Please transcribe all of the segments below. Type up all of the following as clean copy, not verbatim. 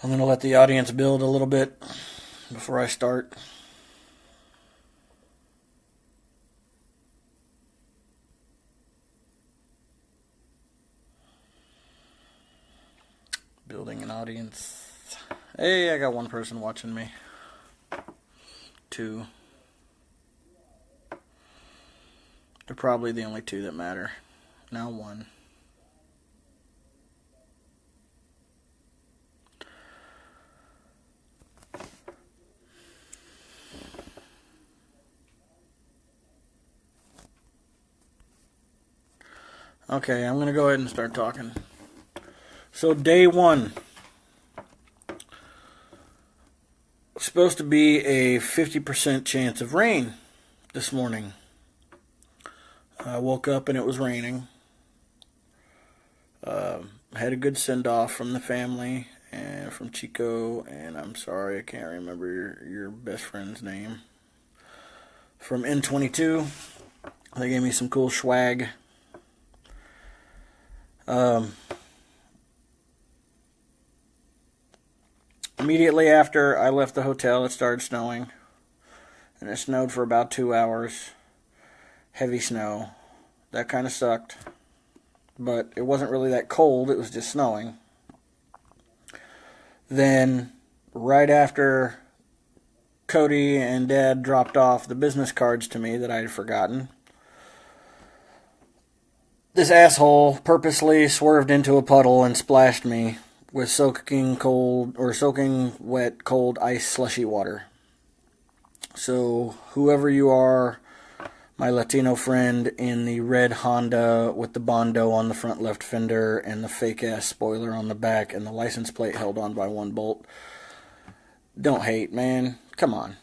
I'm going to let the audience build a little bit before I start. Building an audience. Hey, I got one person watching me. Two. They're probably the only two that matter. Now one. Okay, I'm going to go ahead and start talking. So day one. Supposed to be a 50% chance of rain this morning. I woke up and it was raining. Had a good send-off from the family and from Chico, and I'm sorry, I can't remember your best friend's name. From N22, they gave me some cool swag. Immediately after I left the hotel, it started snowing, and it snowed for about 2 hours. Heavy snow. That kind of sucked. But it wasn't really that cold, it was just snowing. Then, right after Cody and Dad dropped off the business cards to me that I had forgotten, this asshole purposely swerved into a puddle and splashed me with soaking wet, cold, ice slushy water. So, whoever you are, my Latino friend in the red Honda with the Bondo on the front left fender and the fake-ass spoiler on the back and the license plate held on by one bolt. Don't hate, man. Come on.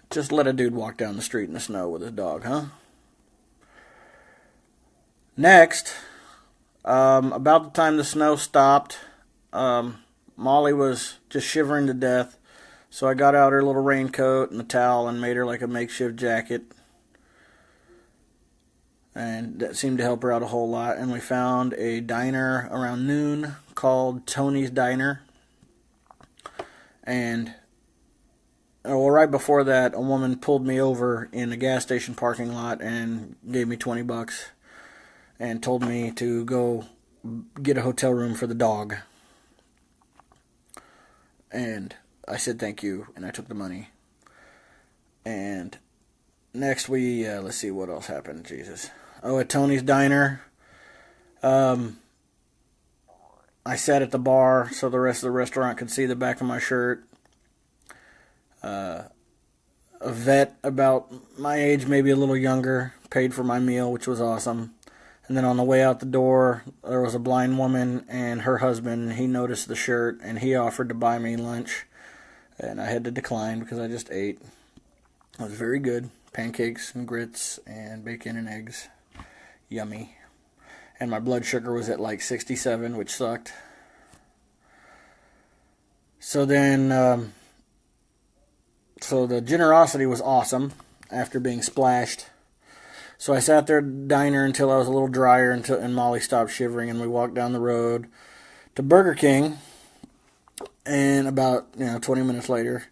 Just let a dude walk down the street in the snow with his dog, huh? Next, about the time the snow stopped, Molly was just shivering to death. So I got out her little raincoat and the towel and made her like a makeshift jacket. And that seemed to help her out a whole lot. And we found a diner around noon called Tony's Diner. And, well, right before that, a woman pulled me over in a gas station parking lot and gave me $20 and told me to go get a hotel room for the dog. And I said thank you, and I took the money. And next let's see what else happened, Jesus. Oh, at Tony's Diner, I sat at the bar so the rest of the restaurant could see the back of my shirt. A vet about my age, maybe a little younger, paid for my meal, which was awesome. And then on the way out the door, there was a blind woman and her husband. He noticed the shirt, and he offered to buy me lunch. And I had to decline because I just ate. It was very good. Pancakes and grits and bacon and eggs. Yummy. And my blood sugar was at like 67, which sucked. So then, so the generosity was awesome after being splashed. So I sat there at the diner until I was a little drier and Molly stopped shivering, and we walked down the road to Burger King. And about 20 minutes later,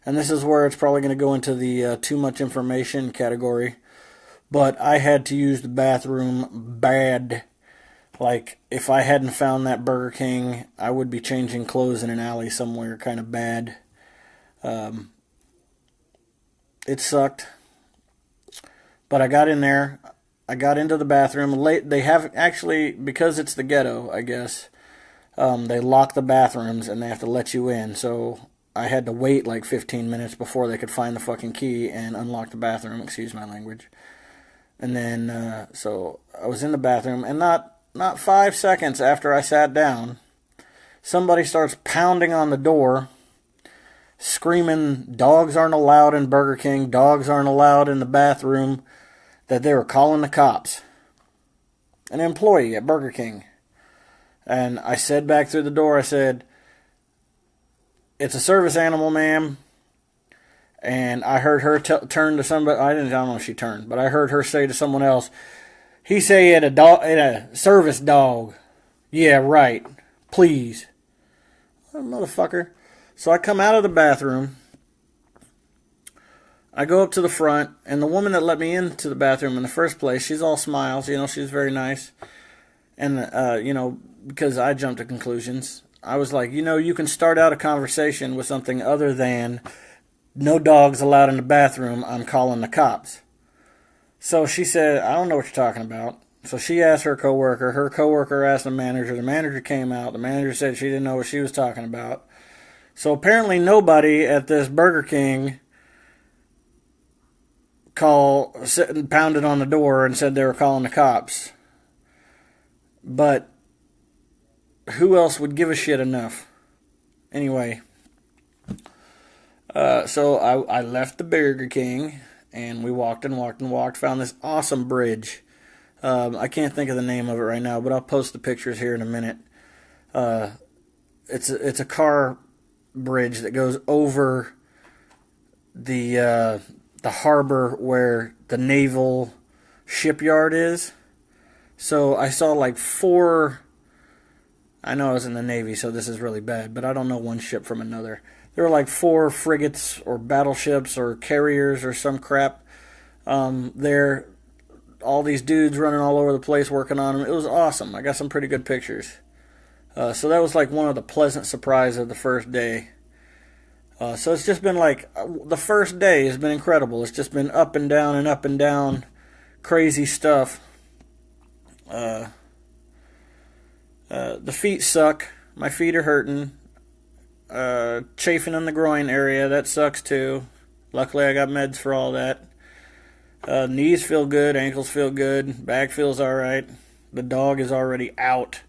and this is where it's probably going to go into the too much information category, but I had to use the bathroom bad. Like, if I hadn't found that Burger King, I would be changing clothes in an alley somewhere kind of bad. It sucked. But I got in there. I got into the bathroom. They have, actually, because it's the ghetto, I guess, they lock the bathrooms and they have to let you in. So I had to wait like 15 minutes before they could find the fucking key and unlock the bathroom. Excuse my language. And then, so I was in the bathroom, and not 5 seconds after I sat down, somebody starts pounding on the door, screaming, dogs aren't allowed in Burger King, dogs aren't allowed in the bathroom, that they were calling the cops. An employee at Burger King. And I said back through the door, I said, it's a service animal, ma'am. And I heard her turn to somebody. I don't know if she turned, but I heard her say to someone else, he say it a service dog. Yeah, right. Please. Motherfucker. So I come out of the bathroom. I go up to the front, and the woman that let me into the bathroom in the first place, she's all smiles. She's very nice. And, because I jumped to conclusions, I was like, you can start out a conversation with something other than no dogs allowed in the bathroom, I'm calling the cops. So she said, I don't know what you're talking about. So she asked her coworker. Her coworker asked the manager. The manager came out. The manager said she didn't know what she was talking about. So apparently nobody at this Burger King pounded on the door and said they were calling the cops. But who else would give a shit enough? Anyway, so I left the Burger King, and we walked and walked and walked, found this awesome bridge. I can't think of the name of it right now, but I'll post the pictures here in a minute. It's a car bridge that goes over the harbor where the naval shipyard is. So I saw like 4. I know I was in the Navy, so this is really bad, but I don't know one ship from another. There were like 4 frigates or battleships or carriers or some crap there. All these dudes running all over the place working on them. It was awesome. I got some pretty good pictures. So that was like one of the pleasant surprises of the first day. So it's just been like, the first day has been incredible. It's just been up and down and up and down, crazy stuff. The feet suck. My feet are hurting. Chafing in the groin area, that sucks too. Luckily I got meds for all that. Knees feel good, ankles feel good, back feels alright. The dog is already out.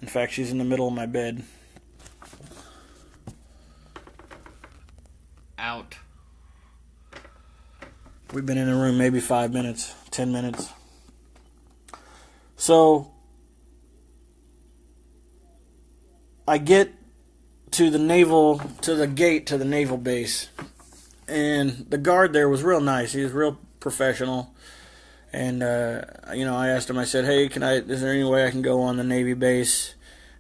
In fact, she's in the middle of my bed. Out. We've been in the room maybe 5 minutes, 10 minutes. So I get to the gate to the naval base, and the guard there was real nice. He was real professional. And I asked him, I said, hey, is there any way I can go on the Navy base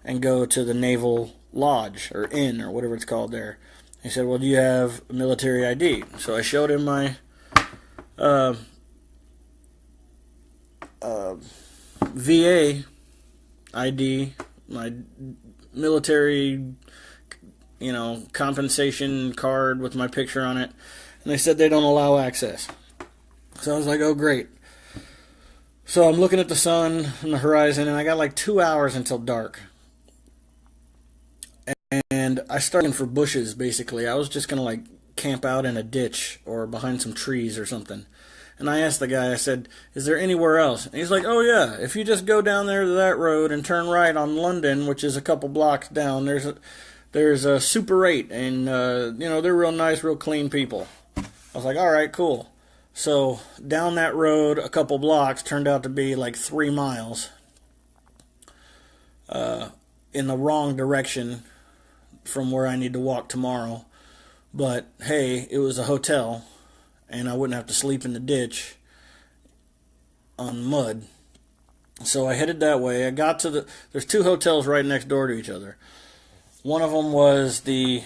and go to the naval lodge or inn or whatever it's called there? He said, well, do you have a military ID? So I showed him my VA ID, my military, compensation card with my picture on it. And they said they don't allow access. So I was like, oh, great. So I'm looking at the sun and the horizon, and I got like 2 hours until dark. And I started looking for bushes, basically. I was just going to like camp out in a ditch or behind some trees or something. And I asked the guy, I said, is there anywhere else? And he's like, oh yeah, if you just go down there to that road and turn right on London, which is a couple blocks down, there's a Super 8, and they're real nice, real clean people. I was like, all right, cool. So down that road a couple blocks turned out to be like 3 miles in the wrong direction from where I need to walk tomorrow. But hey, it was a hotel, and I wouldn't have to sleep in the ditch on mud. So I headed that way. I got to there's 2 hotels right next door to each other. One of them was it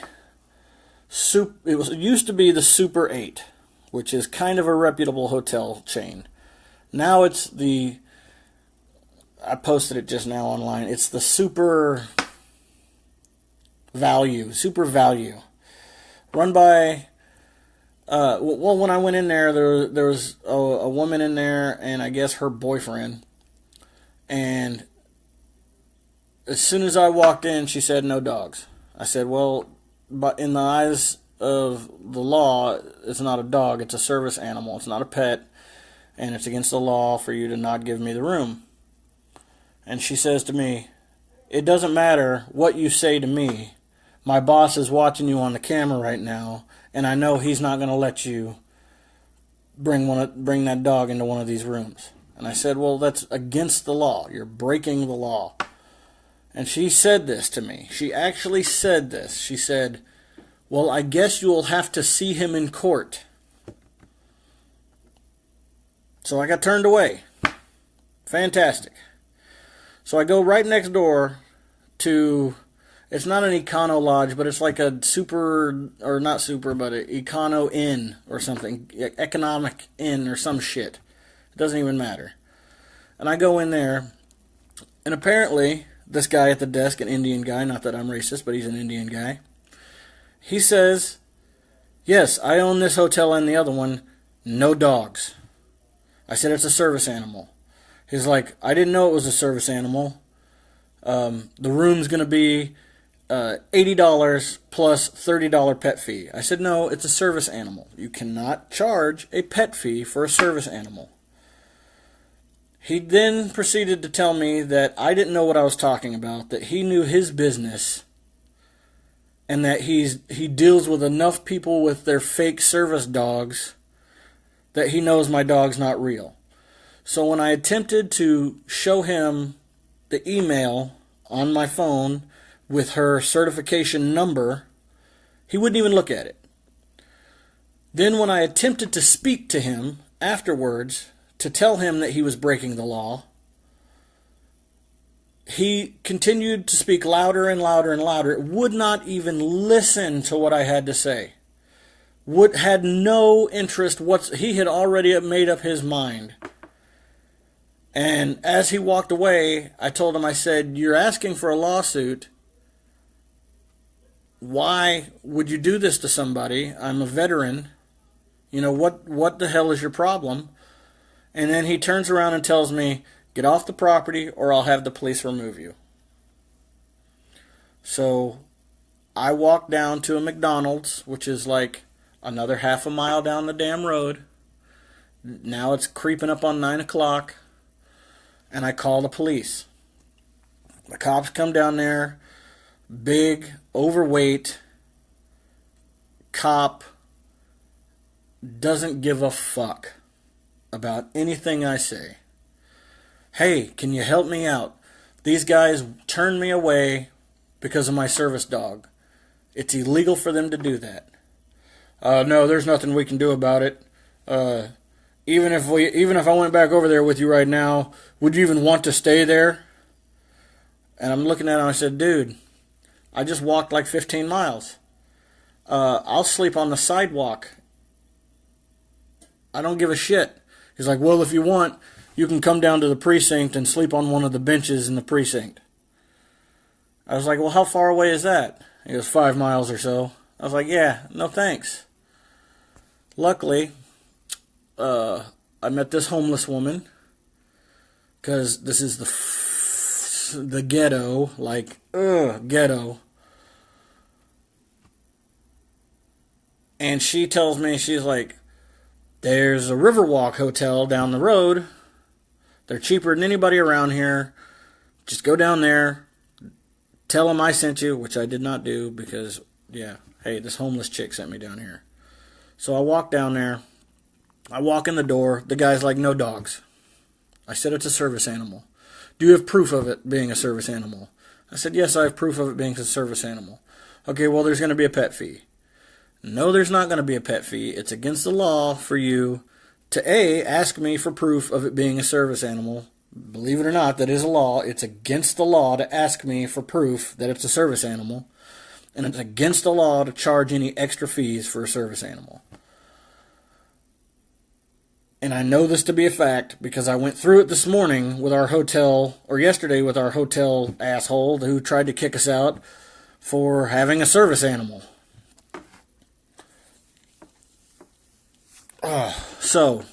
used to be the Super 8, which is kind of a reputable hotel chain. Now it's I posted it just now online. It's the Super Value. Run by, when I went in there was a woman in there, and I guess her boyfriend. And as soon as I walked in, she said no dogs. I said, well, but in the eyes of the law, it's not a dog, it's a service animal, it's not a pet, and it's against the law for you to not give me the room. And she says to me, it doesn't matter what you say to me. My boss is watching you on the camera right now, and I know he's not going to let you bring that dog into one of these rooms. And I said, well, that's against the law. You're breaking the law. And she said this to me. She actually said this. She said, well, I guess you'll have to see him in court. So I got turned away. Fantastic. So I go right next door to, It's not an Econo Lodge, but it's like a super, or not super, but an Econo Inn or something. Economic Inn or some shit. It doesn't even matter. And I go in there, and apparently, this guy at the desk, an Indian guy, not that I'm racist, but he's an Indian guy, he says, yes, I own this hotel and the other one, no dogs. I said it's a service animal. He's like, I didn't know it was a service animal. The room's going to be $80 plus $30 pet fee. I said, no, it's a service animal. You cannot charge a pet fee for a service animal. He then proceeded to tell me that I didn't know what I was talking about, that he knew his business, and that he deals with enough people with their fake service dogs that he knows my dog's not real. So when I attempted to show him the email on my phone with her certification number, he wouldn't even look at it. Then when I attempted to speak to him afterwards to tell him that he was breaking the law, he continued to speak louder and louder and louder. Would not even listen to what I had to say. Had no interest he had already made up his mind. And as he walked away, I told him, I said, you're asking for a lawsuit. Why would you do this to somebody? I'm a veteran. You know, what the hell is your problem? And then he turns around and tells me, get off the property or I'll have the police remove you. So I walked down to a McDonald's, which is like another half a mile down the damn road. Now it's creeping up on 9 o'clock. And I call the police. The cops come down there. Big, overweight cop. Doesn't give a fuck about anything I say. Hey, can you help me out? These guys turned me away because of my service dog. It's illegal for them to do that. No, there's nothing we can do about it. Even if I went back over there with you right now, would you even want to stay there? And I'm looking at him, I said, dude, I just walked like 15 miles. I'll sleep on the sidewalk. I don't give a shit. He's like, well, if you want, you can come down to the precinct and sleep on one of the benches in the precinct. I was like, well, how far away is that? He goes, 5 miles or so. I was like, yeah, no thanks. Luckily, I met this homeless woman, because this is the ghetto, like, ghetto. And she tells me, she's like, there's a Riverwalk hotel down the road. They're cheaper than anybody around here. Just go down there, tell them I sent you, which I did not do because, yeah, hey, this homeless chick sent me down here. So I walk down there. I walk in the door. The guy's like, no dogs. I said it's a service animal. Do you have proof of it being a service animal? I said, yes, I have proof of it being a service animal. Okay, well, there's going to be a pet fee. No, there's not going to be a pet fee. It's against the law for you to, A, ask me for proof of it being a service animal. Believe it or not, that is a law. It's against the law to ask me for proof that it's a service animal. And it's against the law to charge any extra fees for a service animal. And I know this to be a fact because I went through it this morning with our hotel, or yesterday with our hotel asshole who tried to kick us out for having a service animal. So,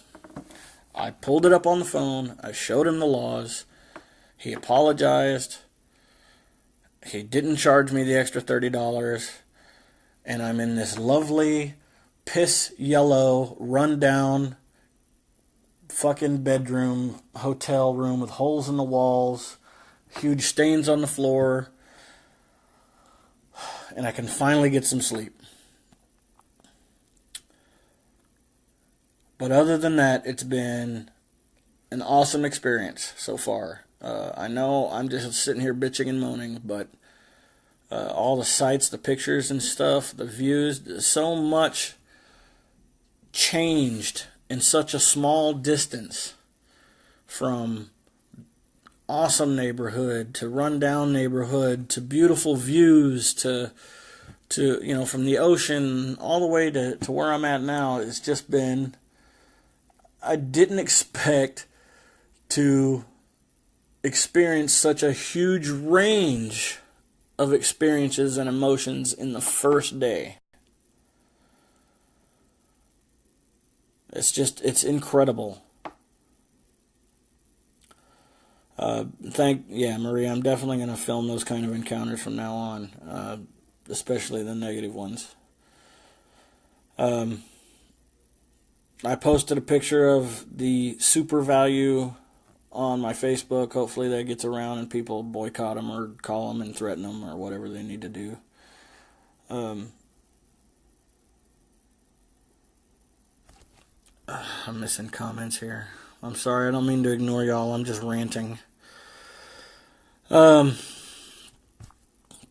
I pulled it up on the phone. I showed him the laws. He apologized. He didn't charge me the extra $30. And I'm in this lovely, piss yellow, rundown fucking bedroom, hotel room with holes in the walls, huge stains on the floor. And I can finally get some sleep. But other than that, it's been an awesome experience so far. I know I'm just sitting here bitching and moaning, but all the sights, the pictures and stuff, the views, so much changed in such a small distance from awesome neighborhood to rundown neighborhood to beautiful views to from the ocean all the way to where I'm at now. It's just been, I didn't expect to experience such a huge range of experiences and emotions in the first day. It's incredible. Maria, I'm definitely going to film those kind of encounters from now on, especially the negative ones. I posted a picture of the super value on my Facebook. Hopefully that gets around and people boycott them or call them and threaten them or whatever they need to do. I'm missing comments here. I'm sorry, I don't mean to ignore y'all. I'm just ranting. But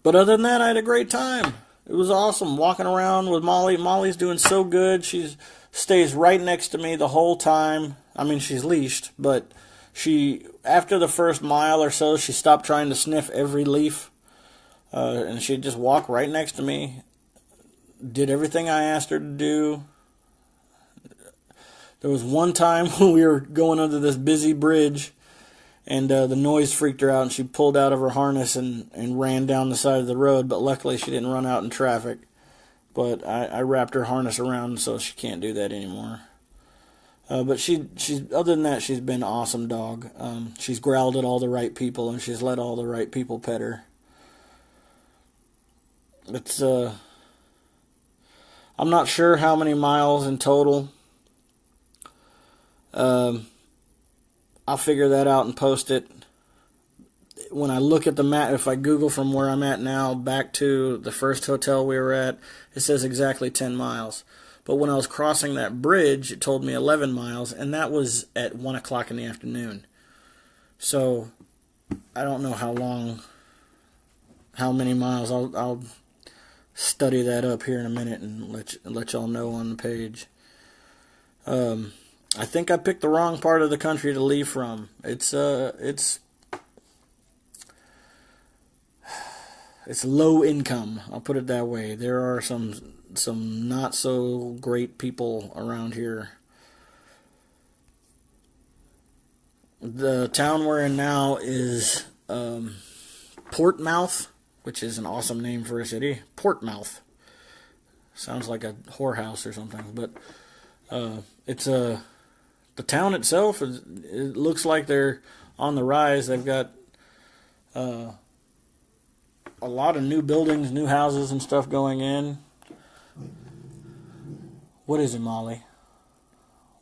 other than that, I had a great time. It was awesome walking around with Molly. Molly's doing so good. She stays right next to me the whole time. I mean, she's leashed, but after the first mile or so, she stopped trying to sniff every leaf, and she'd just walk right next to me. Did everything I asked her to do. There was one time when we were going under this busy bridge, and the noise freaked her out, and she pulled out of her harness and ran down the side of the road, but luckily she didn't run out in traffic. But I wrapped her harness around so she can't do that anymore. But she's other than that, she's been an awesome dog. She's growled at all the right people, and she's let all the right people pet her. It's I'm not sure how many miles in total. I'll figure that out and post it. When I look at the map, if I Google from where I'm at now back to the first hotel we were at, it says exactly 10 miles. But when I was crossing that bridge, it told me 11 miles, and that was at 1 o'clock in the afternoon. So I don't know how many miles. I'll study that up here in a minute and let y'all know on the page. I think I picked the wrong part of the country to leave from. It's low income. I'll put it that way. There are some not so great people around here. The town we're in now is Portmouth, which is an awesome name for a city. Portmouth sounds like a whorehouse or something, but it's the town itself it looks like they're on the rise. They've got a lot of new buildings, new houses and stuff going in. What is it, Molly?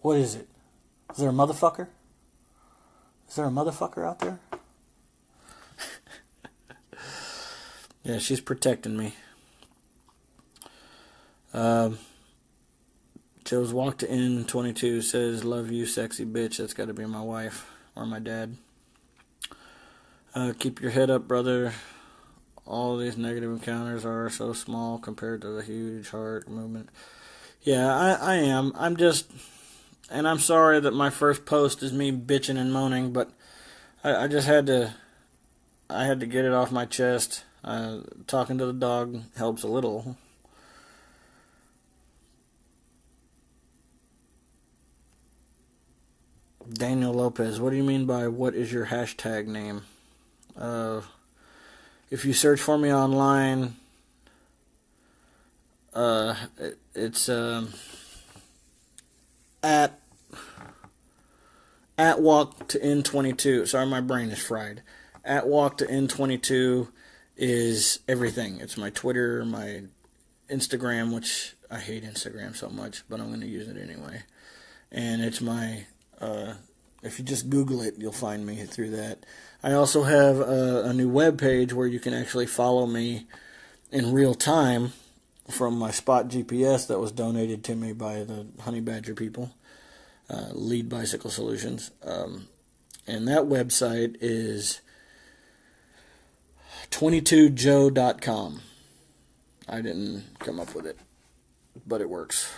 What is it? Is there a motherfucker? Is there a motherfucker out there? Yeah, she's protecting me. Joe's walk to Inn 22 says, "Love you, sexy bitch." That's got to be my wife or my dad. Keep your head up, brother. All these negative encounters are so small compared to the huge heart movement. Yeah, I am. I'm just, and I'm sorry that my first post is me bitching and moaning, but I just had to get it off my chest. Talking to the dog helps a little. Daniel Lopez, what do you mean by what is your hashtag name? If you search for me online, it's at walk to N22. Sorry, my brain is fried. At walk to N22 is everything. It's my Twitter, my Instagram, which I hate Instagram so much, but I'm going to use it anyway. And it's my, if you just Google it, you'll find me through that. I also have a new web page where you can actually follow me in real time from my Spot GPS that was donated to me by the Honey Badger people, Lead Bicycle Solutions. And that website is 22joe.com. I didn't come up with it, but it works.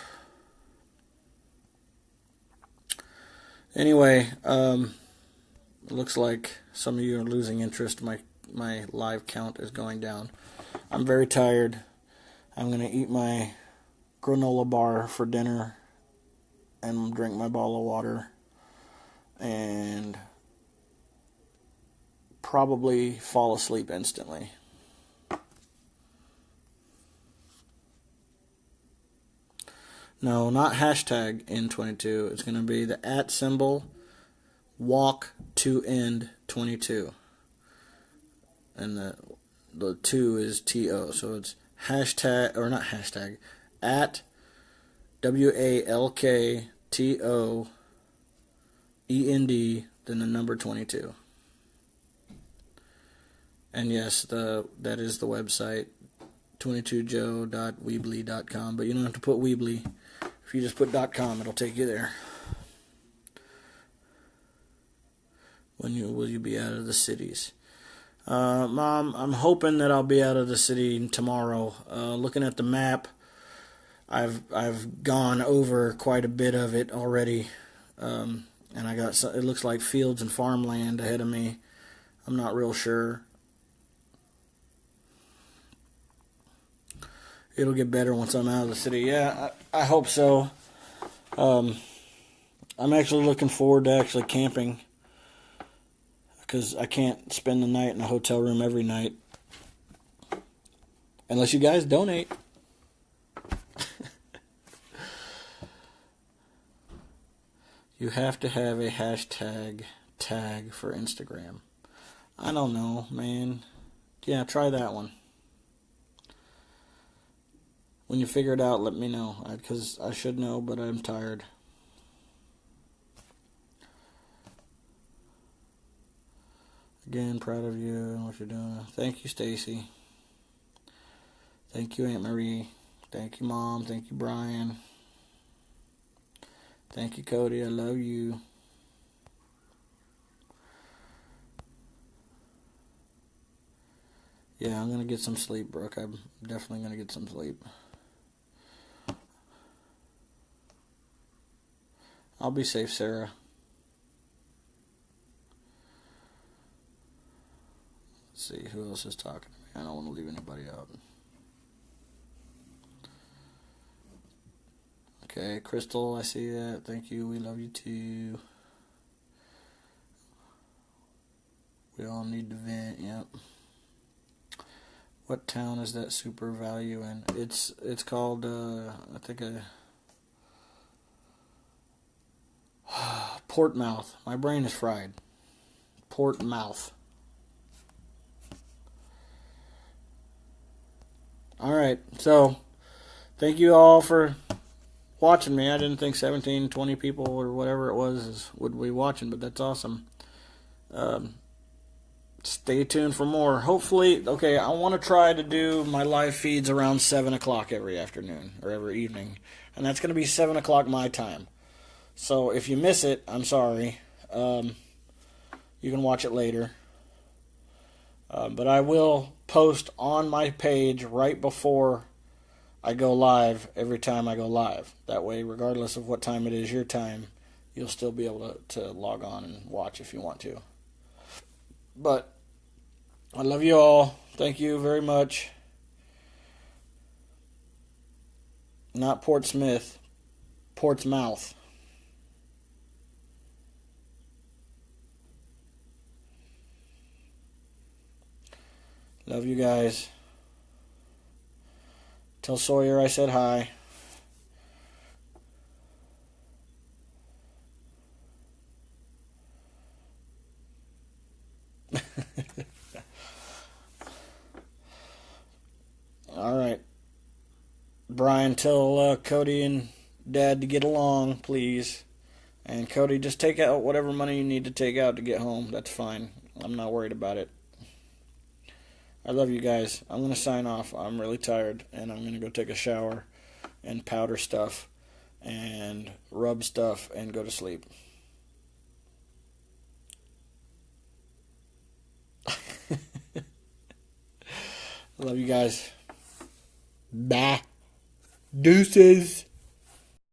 Anyway, It looks like some of you are losing interest. My live count is going down. I'm very tired. I'm going to eat my granola bar for dinner and drink my bottle of water and probably fall asleep instantly. No, not hashtag N22. It's going to be the @ symbol walk to end 22. And the 2 is TO. So it's hashtag, or not hashtag, @ WALKTOEND, then the number 22. And yes, that is the website, 22joe.weebly.com. But you don't have to put Weebly. If you just put .com, it'll take you there. When will you be out of the cities? Mom, I'm hoping that I'll be out of the city tomorrow. Looking at the map, I've gone over quite a bit of it already, and it looks like fields and farmland ahead of me. I'm not real sure. It'll get better once I'm out of the city. Yeah, I hope so. I'm actually looking forward to actually camping, because I can't spend the night in a hotel room every night. Unless you guys donate. You have to have a hashtag tag for Instagram. I don't know, man. Yeah, try that one. When you figure it out, let me know, because I should know, but I'm tired. Again, proud of you and what you're doing. Thank you, Stacy. Thank you, Aunt Marie. Thank you, Mom. Thank you, Brian. Thank you, Cody. I love you. Yeah, I'm going to get some sleep, Brooke. I'm definitely going to get some sleep. I'll be safe, Sarah. Let's see, who else is talking to me? I don't want to leave anybody out. Okay, Crystal, I see that. Thank you. We love you too. We all need to vent. Yep. What town is that super value in? It's called, I think, Portmouth. My brain is fried. Portmouth. Alright, so thank you all for watching me. I didn't think 17, 20 people or whatever it was would be watching, but that's awesome. Stay tuned for more. Hopefully, okay, I want to try to do my live feeds around 7 o'clock every afternoon or every evening. And that's going to be 7 o'clock my time. So if you miss it, I'm sorry. You can watch it later. But I will post on my page right before I go live every time I go live. That way, regardless of what time it is your time, you'll still be able to log on and watch if you want to. But I love you all. Thank you very much. Not Portsmouth, Portsmouth. Love you guys. Tell Sawyer I said hi. All right. Brian, tell Cody and Dad to get along, please. And Cody, just take out whatever money you need to take out to get home. That's fine. I'm not worried about it. I love you guys. I'm going to sign off. I'm really tired, and I'm going to go take a shower and powder stuff and rub stuff and go to sleep. Love you guys. Bye. Deuces.